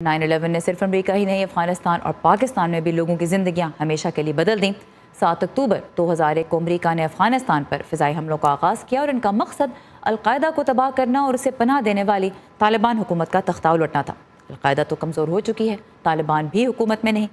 9/11 نے صرف امریکہ ہی نہیں افغانستان اور پاکستان میں بھی لوگوں کی زندگیاں ہمیشہ کے لیے بدل دیں۔ 7 اکتوبر 2001 کو امریکہ نے افغانستان پر فضائی حملوں کا آغاز کیا اور ان کا مقصد القاعدہ کو تباہ کرنا اور اسے پناہ دینے والی طالبان حکومت کا تختہ الٹنا تھا۔ القاعدہ تو کمزور ہو چکی ہے، طالبان بھی حکومت میں نہیں،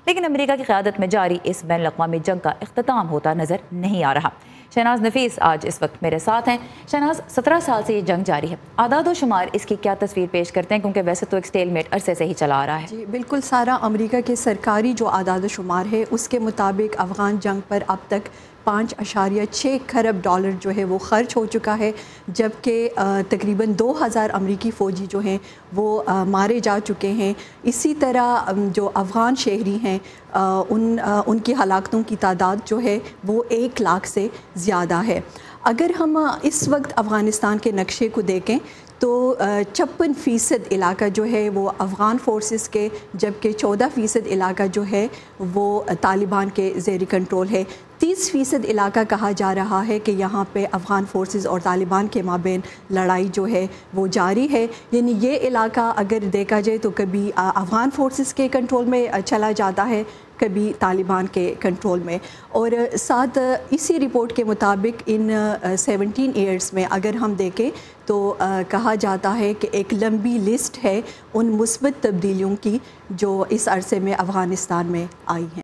لیکن امریکہ کی قیادت میں جاری اس بین الاقوامی جنگ کا اختتام ہوتا نظر نہیں آ رہا۔ شہناز نفیس آج اس وقت میرے ساتھ ہیں۔ شہناز، 17 سال سے یہ جنگ جاری ہے، اعداد و شمار اس کی کیا تصویر پیش کرتے ہیں؟ کیونکہ ویسے تو ایک سٹیل میٹ عرصے سے ہی چلا آ رہا ہے۔ جی بالکل سارا، امریکہ کے سرکاری جو اعداد و شمار ہے اس کے مطابق افغان جنگ پر اب تک 5.6 کھرب ڈالر جو ہے وہ خرچ ہو چکا ہے، جبکہ تقریباً 2000 امریکی فوجی جو ہیں وہ مارے جا چکے ہیں۔ اسی طرح جو افغان شہری ہیں ان کی ہلاکتوں کی تعداد جو ہے وہ 1 لاکھ سے زیادہ ہے۔ اگر ہم اس وقت افغانستان کے نقشے کو دیکھیں تو 56% علاقہ جو ہے وہ افغان فورسز کے، جبکہ 14% علاقہ جو ہے وہ طالبان کے زیر کنٹرول ہے۔ 30% علاقہ کہا جا رہا ہے کہ یہاں پہ افغان فورسز اور طالبان کے مابین لڑائی جو ہے وہ جاری ہے۔ یعنی یہ علاقہ اگر دیکھا جائے تو کبھی افغان فورسز کے کنٹرول میں چلا جاتا ہے، کبھی طالبان کے کنٹرول میں۔ اور ساتھ اسی رپورٹ کے مطابق ان 17 ایئرز میں اگر ہم دیکھیں تو کہا جاتا ہے کہ ایک لمبی لسٹ ہے ان مثبت تبدیلیوں کی جو اس عرصے میں افغانستان میں آئی ہیں۔